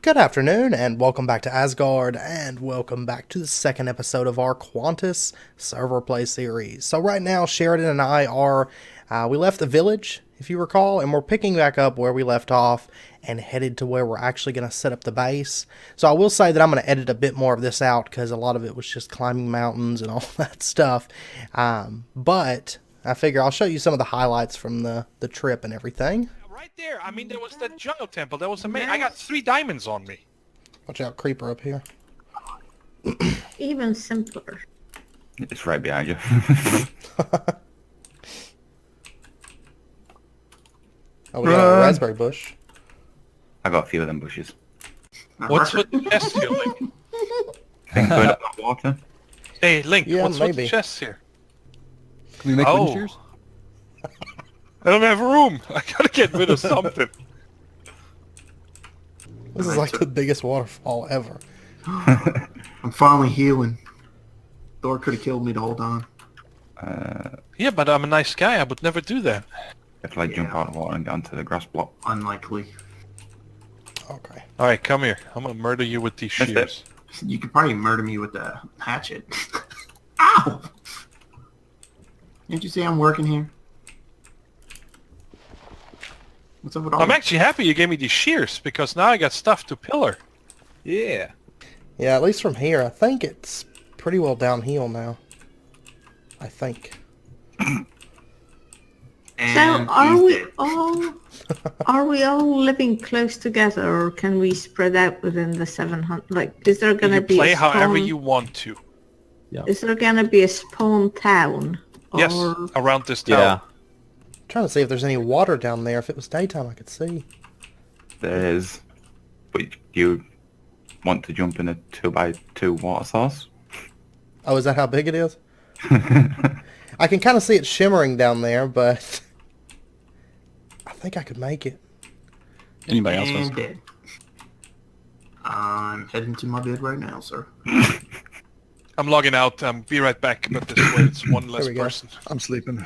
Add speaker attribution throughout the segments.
Speaker 1: Good afternoon, and welcome back to Asgard, and welcome back to the second episode of our Quantus server play series. So right now, Sheridan and I are, we left the village, if you recall, and we're picking back up where we left off and headed to where we're actually going to set up the base. So I will say that I'm going to edit a bit more of this out, because a lot of it was just climbing mountains and all that stuff. But I figure I'll show you some of the highlights from the trip and everything.
Speaker 2: Right there, I mean, there was that jungle temple. That was amazing. I got 3 diamonds on me.
Speaker 1: Watch out, creeper up here.
Speaker 3: Even simpler.
Speaker 4: It's right behind you.
Speaker 1: Oh, we got a raspberry bush.
Speaker 4: I got a few of them bushes.
Speaker 2: What's with the chest here, Link?
Speaker 4: Think good at my water.
Speaker 2: Hey, Link,
Speaker 1: Yeah,
Speaker 2: what's with
Speaker 1: maybe.
Speaker 2: the chest here?
Speaker 5: Can we make
Speaker 2: Oh.
Speaker 5: wind shears?
Speaker 2: I don't have room. I gotta get rid of something.
Speaker 1: This is like the biggest waterfall ever.
Speaker 5: I'm finally healing. Thor could have killed me the whole time.
Speaker 2: Yeah, but I'm a nice guy. I would never do that.
Speaker 4: If I jump out of the water and get onto the grass block.
Speaker 5: Unlikely.
Speaker 1: Okay.
Speaker 2: All right, come here. I'm gonna murder you with these
Speaker 4: That's it.
Speaker 2: shears.
Speaker 5: You could probably murder me with a hatchet. Ow! Can't you see I'm working here? What's up with all
Speaker 2: I'm
Speaker 5: that?
Speaker 2: actually happy you gave me these shears because now I got stuff to pillar.
Speaker 5: Yeah.
Speaker 1: Yeah, at least from here, I think it's pretty well downhill now. I think.
Speaker 5: And
Speaker 3: So are
Speaker 5: he's
Speaker 3: we
Speaker 5: dead.
Speaker 3: all living close together, or can we spread out within the 700? Like, is there gonna
Speaker 2: You
Speaker 3: be
Speaker 2: play
Speaker 3: a spawn,
Speaker 2: however you want to.
Speaker 3: Is there gonna be a spawn town?
Speaker 2: Yes,
Speaker 3: Or
Speaker 2: around this town.
Speaker 6: Yeah.
Speaker 1: Trying to see if there's any water down there. If it was daytime, I could see.
Speaker 4: There is. But you want to jump in a 2x2 water source?
Speaker 1: Oh, is that how big it is? I can kind of see it shimmering down there, but I think I could make it.
Speaker 5: Anybody else wants? Dead. I'm heading to my bed right now, sir.
Speaker 2: I'm logging out. Be right back. But this way, it's one less
Speaker 1: we go.
Speaker 2: person.
Speaker 5: I'm sleeping.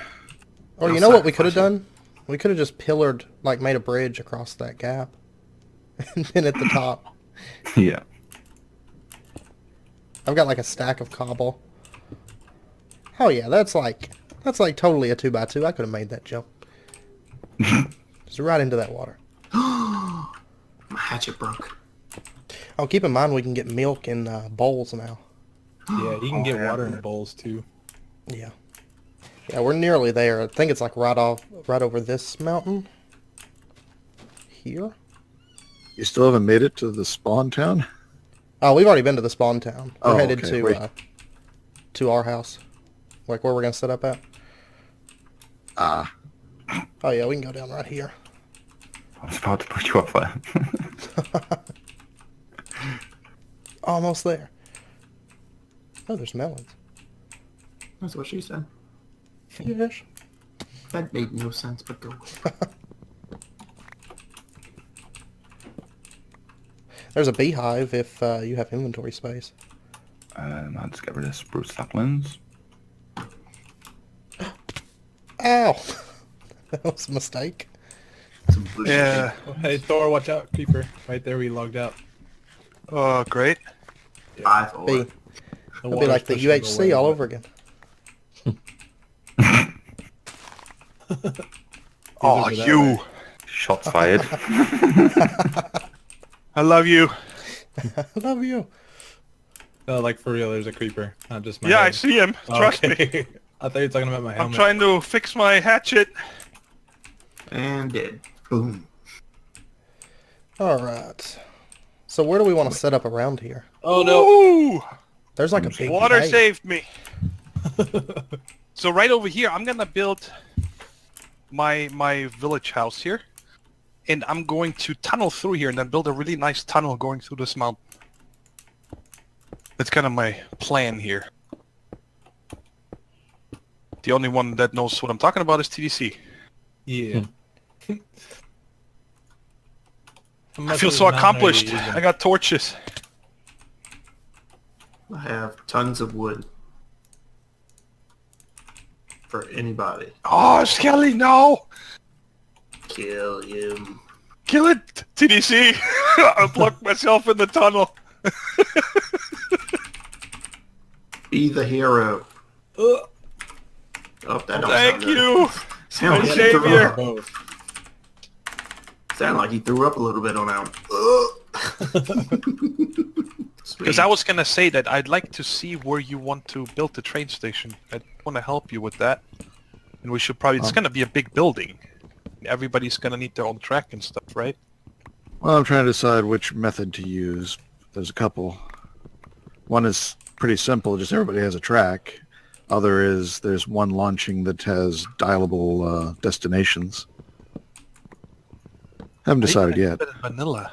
Speaker 1: Or
Speaker 5: I'll
Speaker 1: you know what we could have
Speaker 5: sacrifice
Speaker 1: done? We could have just pillared, like made a bridge across that gap. And been at the top.
Speaker 4: Yeah.
Speaker 1: I've got like a stack of cobble. Oh yeah, that's like totally a 2x2. I could have made that jump. Just right into that water.
Speaker 5: My hatchet broke.
Speaker 1: Oh, keep in mind we can get milk in bowls now.
Speaker 6: Yeah, you can get
Speaker 4: yeah.
Speaker 6: water in bowls too.
Speaker 1: Yeah. Yeah, we're nearly there. I think it's like right over this mountain. Here?
Speaker 7: You still haven't made it to the spawn town?
Speaker 1: Oh, we've already been to the spawn town. We're
Speaker 7: Oh,
Speaker 1: headed
Speaker 7: okay, wait.
Speaker 1: to our house. Like where we're gonna set up at.
Speaker 7: Ah,
Speaker 1: Oh yeah, we can go down right here.
Speaker 4: I was about to put you off there.
Speaker 1: Almost there. Oh, there's melons.
Speaker 5: That's what she said.
Speaker 1: Yes.
Speaker 5: That made no sense, but go.
Speaker 1: There's a beehive if you have inventory space.
Speaker 4: I'll just get rid of spruce saplings.
Speaker 1: Ow! That was a mistake.
Speaker 5: Some blue
Speaker 2: Yeah.
Speaker 6: Hey Thor, watch out, creeper! Right there, we logged out.
Speaker 2: Oh, great.
Speaker 5: shit. 5 or
Speaker 1: Be,
Speaker 6: The
Speaker 1: it'll be
Speaker 6: water's
Speaker 1: like the
Speaker 6: pushing it
Speaker 1: UHC
Speaker 6: away,
Speaker 1: all
Speaker 6: but-
Speaker 1: over again.
Speaker 2: Oh,
Speaker 6: over that
Speaker 2: you.
Speaker 6: way.
Speaker 4: Shots fired.
Speaker 2: I love you.
Speaker 1: I love you.
Speaker 6: Like for real, there's a creeper, not just my
Speaker 2: Yeah, I
Speaker 6: head.
Speaker 2: see him. Trust me.
Speaker 6: Okay. I thought you were talking about my
Speaker 2: I'm
Speaker 6: helmet.
Speaker 2: trying to fix my hatchet.
Speaker 5: And dead. Boom.
Speaker 1: Alright. So where do we want to set up around here?
Speaker 6: Oh no!
Speaker 2: Ooh!
Speaker 1: There's like a big
Speaker 2: Water
Speaker 1: cave.
Speaker 2: saved me. So right over here, I'm gonna build my village house here, and I'm going to tunnel through here and then build a really nice tunnel going through this mountain. That's kind of my plan here. The only one that knows what I'm talking about is TDC.
Speaker 6: Yeah.
Speaker 2: I feel so accomplished. I got torches.
Speaker 5: I have tons of wood. For anybody.
Speaker 2: Oh, Skelly, no!
Speaker 5: Kill him.
Speaker 2: Kill it! TDC! I blocked myself in the tunnel.
Speaker 5: Be the hero. Oh, that don't
Speaker 2: Thank
Speaker 5: sound good.
Speaker 2: you!
Speaker 5: Sound
Speaker 2: My
Speaker 5: like he threw
Speaker 2: savior.
Speaker 5: up.
Speaker 6: Both.
Speaker 5: Sound like he threw up a little bit on that one.
Speaker 2: Because I was gonna say that I'd like to see where you want to build the train station. I want to help you with that. And we should probably... It's gonna be a big building. Everybody's gonna need their own track and stuff, right?
Speaker 7: Well, I'm trying to decide which method to use. There's a couple. One is pretty simple, just everybody has a track. Other is there's one launching that has dialable destinations. Haven't decided
Speaker 2: I think I
Speaker 7: yet.
Speaker 2: did it in vanilla.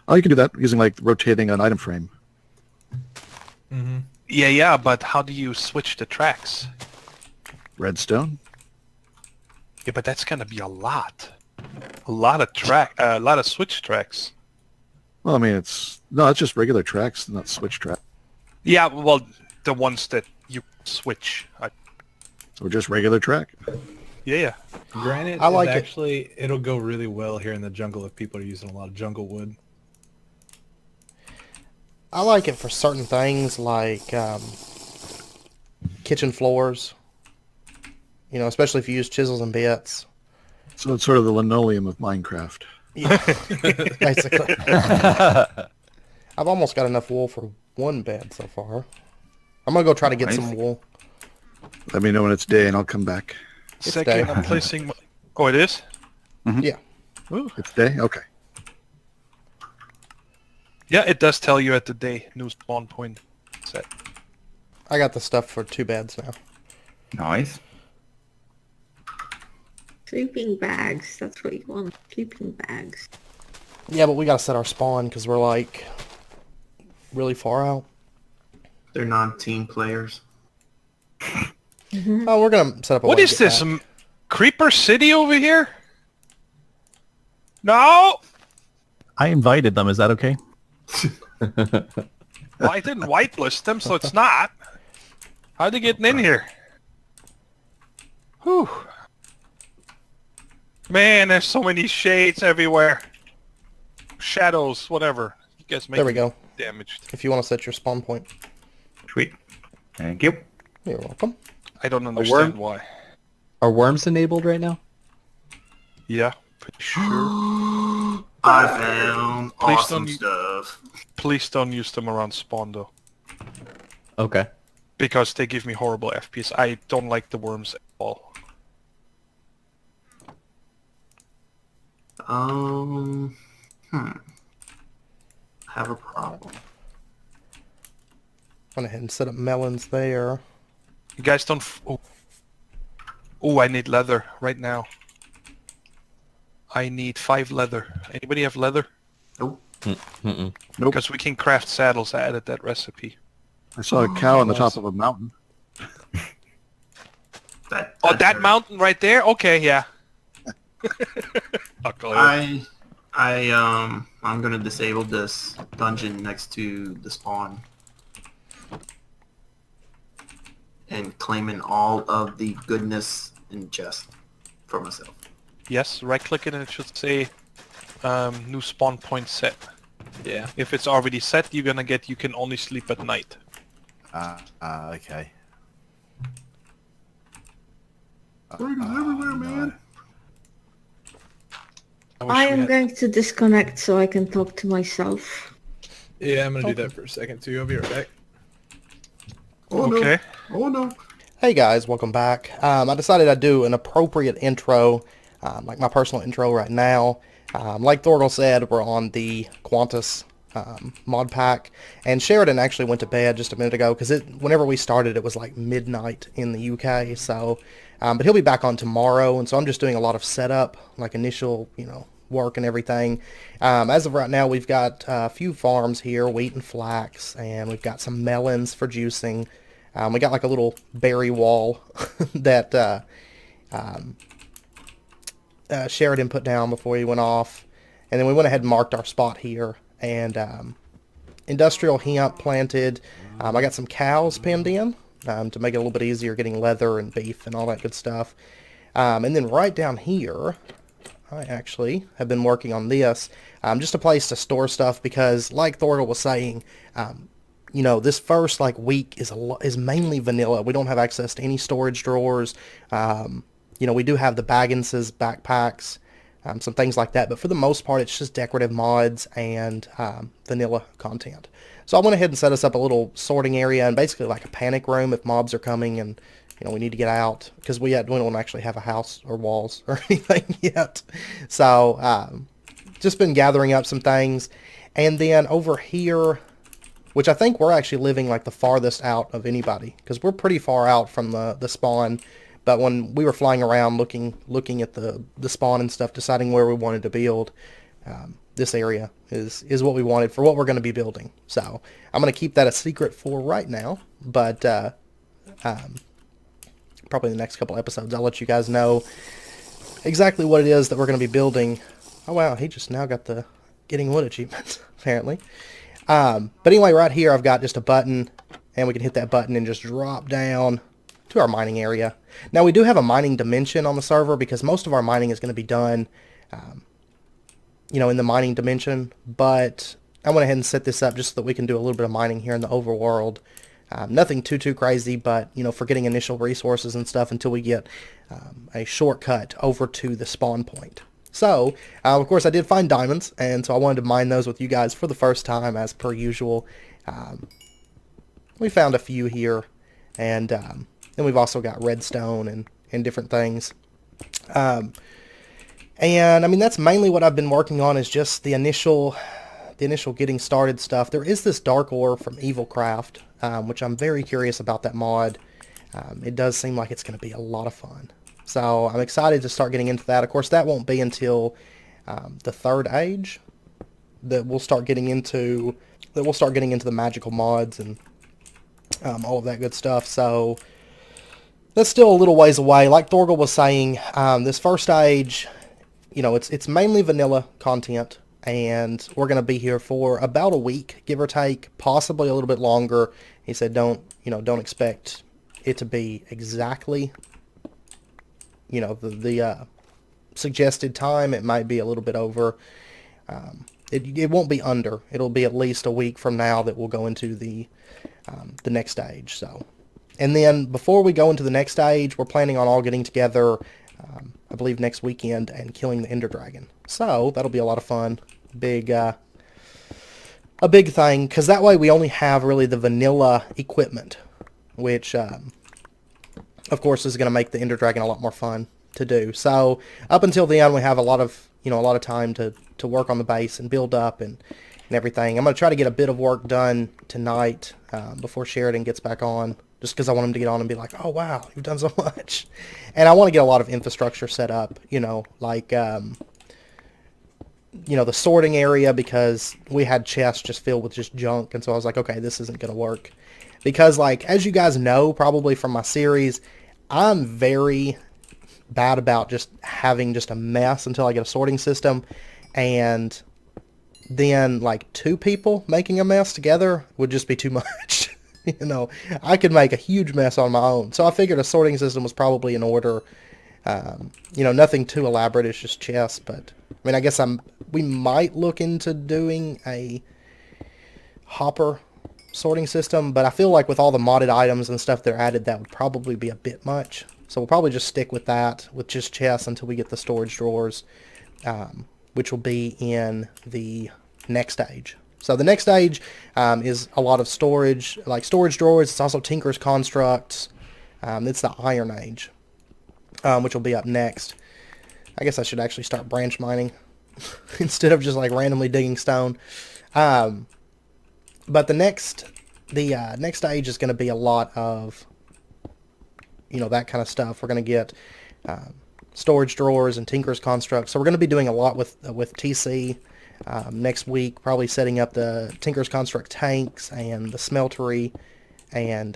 Speaker 7: Oh, you can do that using like rotating an item frame.
Speaker 6: Mm-hmm.
Speaker 2: Yeah, but how do you switch the tracks?
Speaker 7: Redstone.
Speaker 2: Yeah, but that's gonna be a lot. A lot of switch tracks.
Speaker 7: Well, I mean, it's just regular tracks, not switch tracks.
Speaker 2: Yeah, well, the ones that you switch.
Speaker 7: Or just regular track.
Speaker 2: Yeah.
Speaker 6: Granted,
Speaker 1: I like it.
Speaker 6: actually, it'll go really well here in the jungle if people are using a lot of jungle wood.
Speaker 1: I like it for certain things like kitchen floors. You know, especially if you use chisels and bits.
Speaker 7: So it's sort of the linoleum of Minecraft.
Speaker 1: Yeah, basically. I've almost got enough wool for one bed so far. I'm gonna go try to get
Speaker 4: Nice.
Speaker 1: some wool.
Speaker 7: Let me know when it's day and I'll come back.
Speaker 2: Second,
Speaker 1: day.
Speaker 2: I'm placing... Oh, it is?
Speaker 1: Yeah.
Speaker 7: It's day? Okay.
Speaker 2: Yeah, it does tell you at the day new spawn point set.
Speaker 1: I got the stuff for 2 beds now.
Speaker 4: Nice.
Speaker 3: Sleeping bags. That's what you want. Sleeping bags.
Speaker 1: Yeah, but we gotta set our spawn because we're like really far out.
Speaker 5: They're non-team players.
Speaker 1: Oh, we're gonna set up a
Speaker 2: What
Speaker 1: way to
Speaker 2: is
Speaker 1: get
Speaker 2: this?
Speaker 1: back.
Speaker 2: Some Creeper City over here? No!
Speaker 8: I invited them. Is that okay?
Speaker 2: Well, I didn't whitelist them, so it's not. How'd they get in here? Whew. Man, there's so many shades everywhere. Shadows, whatever. You guys make
Speaker 1: There we go.
Speaker 2: damaged.
Speaker 1: If you want to set your spawn point,
Speaker 4: Sweet. Thank you.
Speaker 1: you're welcome.
Speaker 2: I don't understand why.
Speaker 9: Are worms enabled right now?
Speaker 2: Yeah, pretty sure.
Speaker 5: I found
Speaker 2: Please
Speaker 5: awesome
Speaker 2: don't-
Speaker 5: stuff.
Speaker 2: Please don't use them around spawn, though.
Speaker 9: Okay.
Speaker 2: Because they give me horrible FPS. I don't like the worms at all.
Speaker 5: Have a problem.
Speaker 1: Went ahead and set up melons there.
Speaker 2: You guys don't... Oh, I need leather right now. I need 5 leather. Anybody have leather?
Speaker 5: Nope.
Speaker 7: Nope.
Speaker 2: Because we can craft saddles. I added that recipe.
Speaker 7: I saw a cow on the top of a mountain.
Speaker 2: Oh, that mountain right there? Okay, yeah. I'll call you.
Speaker 5: I'm gonna disable this dungeon next to the spawn. And claiming all of the goodness in chest for myself.
Speaker 2: Yes, right-click it and it should say new spawn point set.
Speaker 6: Yeah.
Speaker 2: If it's already set, you're gonna get you can only sleep at night.
Speaker 8: Okay.
Speaker 5: Spiders everywhere, man.
Speaker 2: wish
Speaker 3: I
Speaker 2: we
Speaker 3: am
Speaker 2: had-
Speaker 3: going to disconnect so I can talk to myself.
Speaker 6: Yeah, I'm gonna do that for a second too. I'll be right back.
Speaker 5: Oh
Speaker 2: Okay.
Speaker 5: no. Oh no.
Speaker 1: Hey guys, welcome back. I decided I'd do an appropriate intro, like my personal intro right now. Like Thorgal said, we're on the Quantus mod pack, and Sheridan actually went to bed just a minute ago because whenever we started it was like midnight in the UK. So, but he'll be back on tomorrow, and so I'm just doing a lot of setup, like initial, work and everything. As of right now, we've got a few farms here, wheat and flax, and we've got some melons for juicing. We got like a little berry wall that Sheridan put down before he went off. And then we went ahead and marked our spot here. And industrial hemp planted. I got some cows pinned in to make it a little bit easier getting leather and beef and all that good stuff. And then right down here, I actually have been working on this, just a place to store stuff because, like Thorgal was saying, you know, this first like week is mainly vanilla. We don't have access to any storage drawers. You know, we do have the Bagginses backpacks, some things like that, but for the most part, it's just decorative mods and vanilla content. So I went ahead and set us up a little sorting area and basically like a panic room if mobs are coming and, you know, we need to get out because we don't actually have a house or walls or anything yet. So just been gathering up some things. And then over here, which I think we're actually living like the farthest out of anybody because we're pretty far out from the spawn. But when we were flying around looking at the spawn and stuff, deciding where we wanted to build, this area is what we wanted for what we're going to be building. So I'm going to keep that a secret for right now. But probably in the next couple episodes, I'll let you guys know exactly what it is that we're going to be building. Oh, wow, he just now got the getting wood achievement, apparently. But anyway, right here, I've got just a button, and we can hit that button and just drop down to our mining area. Now, we do have a mining dimension on the server because most of our mining is going to be done, you know, in the mining dimension, but I went ahead and set this up just so that we can do a little bit of mining here in the overworld. Nothing too crazy, but, you know, for getting initial resources and stuff until we get a shortcut over to the spawn point. So, of course, I did find diamonds, and so I wanted to mine those with you guys for the first time, as per usual. We found a few here, and then we've also got redstone and different things. And, I mean, that's mainly what I've been working on is just the initial getting started stuff. There is this dark ore from Evilcraft, which I'm very curious about that mod. It does seem like it's going to be a lot of fun. So I'm excited to start getting into that. Of course, that won't be until the third age that we'll start getting into the magical mods and all of that good stuff. So that's still a little ways away. Like Thorgal was saying, this first age, you know, it's mainly vanilla content, and we're going to be here for about a week, give or take, possibly a little bit longer. He said, don't expect it to be exactly, you know, the suggested time. It might be a little bit over. It won't be under. It'll be at least a week from now that we'll go into the next stage. So, and then before we go into the next stage, we're planning on all getting together, I believe next weekend, and killing the Ender Dragon. So that'll be a lot of fun. A big thing, because that way we only have really the vanilla equipment, which of course is going to make the Ender Dragon a lot more fun to do. So up until then, we have a lot of time to work on the base and build up and everything. I'm going to try to get a bit of work done tonight before Sheridan gets back on, just because I want him to get on and be like, oh wow, you've done so much. And I want to get a lot of infrastructure set up, you know, like you know, the sorting area, because we had chests just filled with just junk, and so I was like, okay, this isn't going to work. Because, like, as you guys know, probably from my series, I'm very bad about just having just a mess until I get a sorting system, and then, like, two people making a mess together would just be too much. You know, I could make a huge mess on my own. So I figured a sorting system was probably in order. You know, nothing too elaborate, it's just chests, but, I mean, I guess we might look into doing a hopper sorting system, but I feel like with all the modded items and stuff that are added, that would probably be a bit much. So we'll probably just stick with that, with just chests until we get the storage drawers, which will be in the next stage. So the next stage is a lot of storage, like storage drawers. It's also Tinker's Constructs. It's the Iron Age, which will be up next. I guess I should actually start branch mining instead of just like randomly digging stone. But the next stage is going to be a lot of, you know, that kind of stuff. We're going to get storage drawers and Tinker's Constructs. So we're going to be doing a lot with TC next week, probably setting up the Tinker's Construct tanks and the smeltery and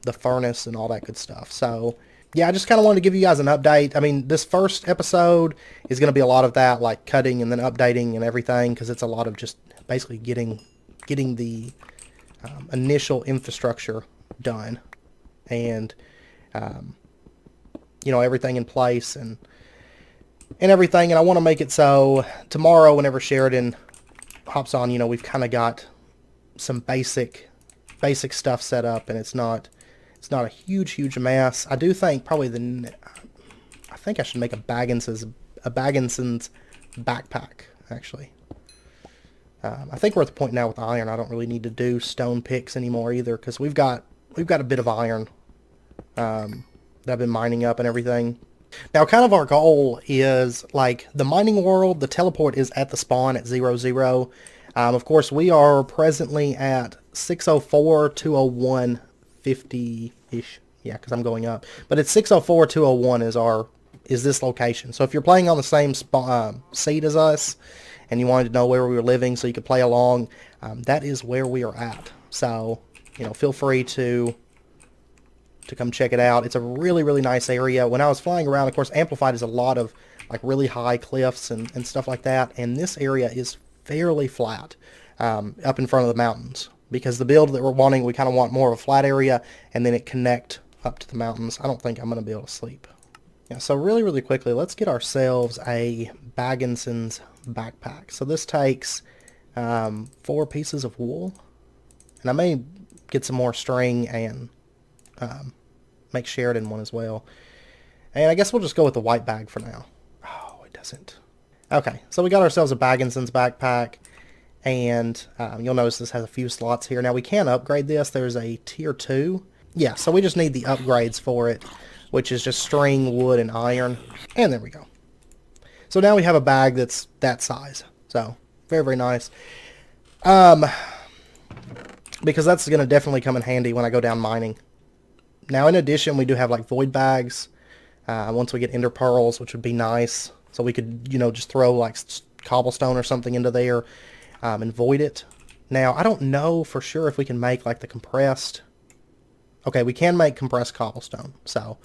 Speaker 1: the furnace and all that good stuff. So yeah, I just kind of wanted to give you guys an update. I mean, this first episode is going to be a lot of that, like cutting and then updating and everything, because it's a lot of just basically getting the initial infrastructure done and, you know, everything in place. And and everything. And I want to make it so tomorrow, whenever Sheridan hops on, you know, we've kind of got some basic stuff set up, and it's not a huge mess. I do think probably I think I should make a Bagginson's backpack, actually. I think we're at the point now with iron. I don't really need to do stone picks anymore either, because we've got a bit of iron that I've been mining up and everything. Now, kind of our goal is, like, the mining world, the teleport is at the spawn at 00. Of course, we are presently at 604, 201, 50-ish. Yeah, because I'm going up. But it's 604, 201 is this location. So if you're playing on the same seed as us, and you wanted to know where we were living so you could play along, that is where we are at. So, you know, feel free to come check it out. It's a really nice area. When I was flying around, of course, Amplified is a lot of like really high cliffs and stuff like that, and this area is fairly flat up in front of the mountains, because the build that we're wanting, we kind of want more of a flat area and then it connect up to the mountains. I don't think I'm going to be able to sleep. Yeah, so really quickly, let's get ourselves a Bagginson's backpack. So this takes 4 pieces of wool, and I may get some more string and make Sheridan one as well. And I guess we'll just go with the white bag for now. Oh, it doesn't. Okay, so we got ourselves a Bagginson's backpack, and you'll notice this has a few slots here. Now we can upgrade this. There's a tier 2. Yeah, so we just need the upgrades for it, which is just string, wood, and iron. And there we go. So now we have a bag that's that size. So, very nice. Because that's going to definitely come in handy when I go down mining. Now, in addition, we do have like void bags. Once we get ender pearls, which would be nice. So we could, you know, just throw like cobblestone or something into there and void it. Now, I don't know for sure if we can make like the compressed... Okay, we can make compressed cobblestone, so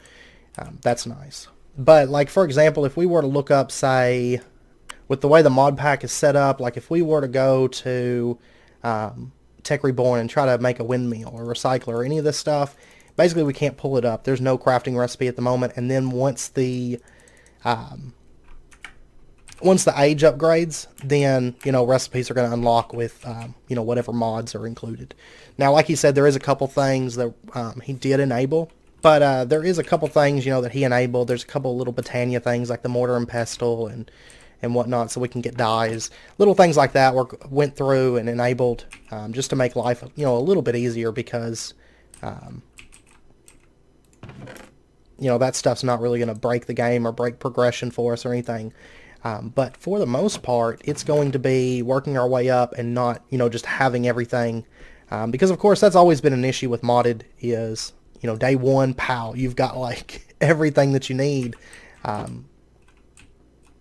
Speaker 1: that's nice. But, like, for example, if we were to look up, say, with the way the mod pack is set up, like if we were to go to Tech Reborn and try to make a windmill or a recycler or any of this stuff, basically we can't pull it up. There's no crafting recipe at the moment, and then once the age upgrades, then, you know, recipes are going to unlock with, you know, whatever mods are included. Now, like he said, there is a couple things that he did enable, but there is a couple things, you know, that he enabled. There's a couple little Britannia things like the mortar and pestle and whatnot, so we can get dyes. Little things like that went through and enabled just to make life, you know, a little bit easier, because, you know, that stuff's not really going to break the game or break progression for us or anything. But for the most part, it's going to be working our way up and not, you know, just having everything. Because, of course, that's always been an issue with modded is, you know, day one, pow, you've got, like, everything that you need.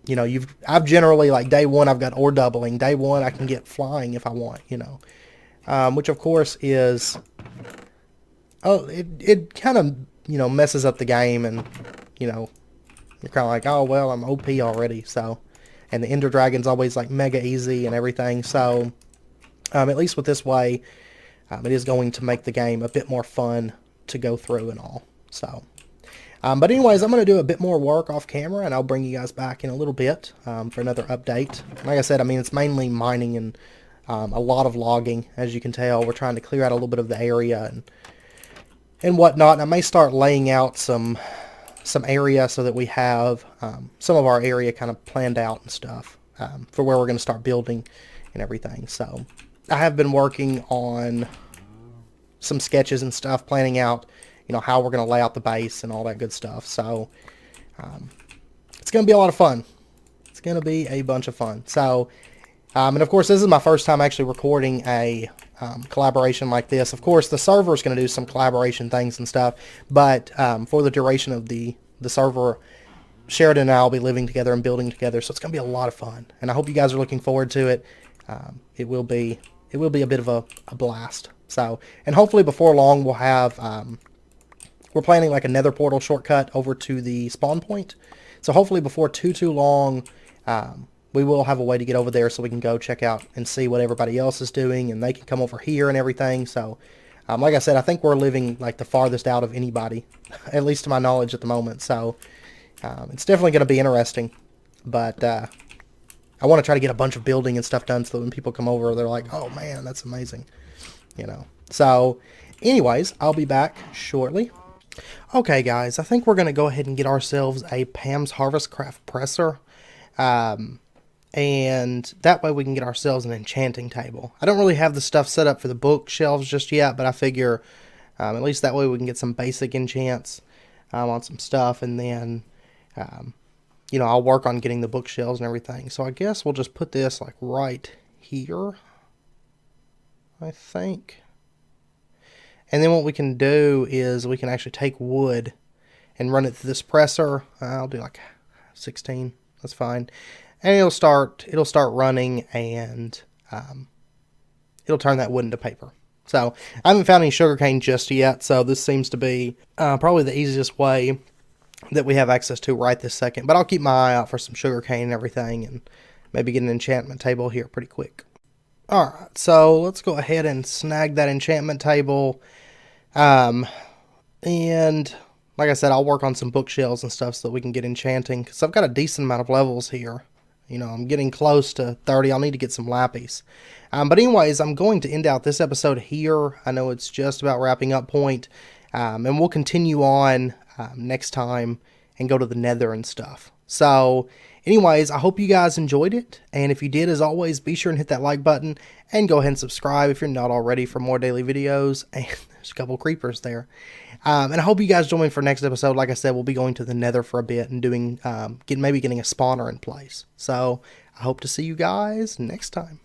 Speaker 1: You know, I've generally, like, day one, I've got ore doubling. Day one, I can get flying if I want, you know. Which, of course, is... Oh, it kind of, you know, messes up the game, and, you know... You're kind of like, oh, well, I'm OP already, so... And the Ender Dragon's always, like, mega easy and everything, so... at least with this way, it is going to make the game a bit more fun to go through and all, so... but anyways, I'm going to do a bit more work off camera, and I'll bring you guys back in a little bit for another update. Like I said, I mean, it's mainly mining and a lot of logging, as you can tell. We're trying to clear out a little bit of the area and whatnot, and I may start laying out some area so that we have some of our area kind of planned out and stuff for where we're going to start building and everything. So I have been working on some sketches and stuff, planning out, you know, how we're going to lay out the base and all that good stuff. So it's going to be a lot of fun. It's going to be a bunch of fun. So, and of course, this is my first time actually recording a collaboration like this. Of course, the server is going to do some collaboration things and stuff, but for the duration of the server, Sheridan and I will be living together and building together, so it's going to be a lot of fun, and I hope you guys are looking forward to it. It will be a bit of a blast. So, and hopefully before long we'll have we're planning like a nether portal shortcut over to the spawn point, so hopefully before too long we will have a way to get over there so we can go check out and see what everybody else is doing, and they can come over here and everything. So, like I said, I think we're living like the farthest out of anybody, at least to my knowledge at the moment. So, it's definitely going to be interesting. But I want to try to get a bunch of building and stuff done so that when people come over, they're like, oh man, that's amazing. You know. So, anyways, I'll be back shortly. Okay, guys, I think we're going to go ahead and get ourselves a Pam's Harvest Craft presser. And that way we can get ourselves an enchanting table. I don't really have the stuff set up for the bookshelves just yet, but I figure at least that way we can get some basic enchants on some stuff, and then, you know, I'll work on getting the bookshelves and everything. So I guess we'll just put this like right here, I think. And then what we can do is we can actually take wood and run it through this presser. I'll do like 16. That's fine. And it'll start running, and it'll turn that wood into paper. So I haven't found any sugarcane just yet, so this seems to be probably the easiest way that we have access to right this second. But I'll keep my eye out for some sugarcane and everything, and maybe get an enchantment table here pretty quick. Alright, so let's go ahead and snag that enchantment table. And like I said, I'll work on some bookshelves and stuff so that we can get enchanting, because I've got a decent amount of levels here. You know, I'm getting close to 30. I'll need to get some lappies. But anyways, I'm going to end out this episode here. I know it's just about wrapping up point. And we'll continue on next time and go to the Nether and stuff. So anyways, I hope you guys enjoyed it. And if you did, as always, be sure and hit that like button. And go ahead and subscribe if you're not already for more daily videos. And there's a couple creepers there. And I hope you guys join me for next episode. Like I said, we'll be going to the Nether for a bit and doing maybe getting a spawner in place. So I hope to see you guys next time.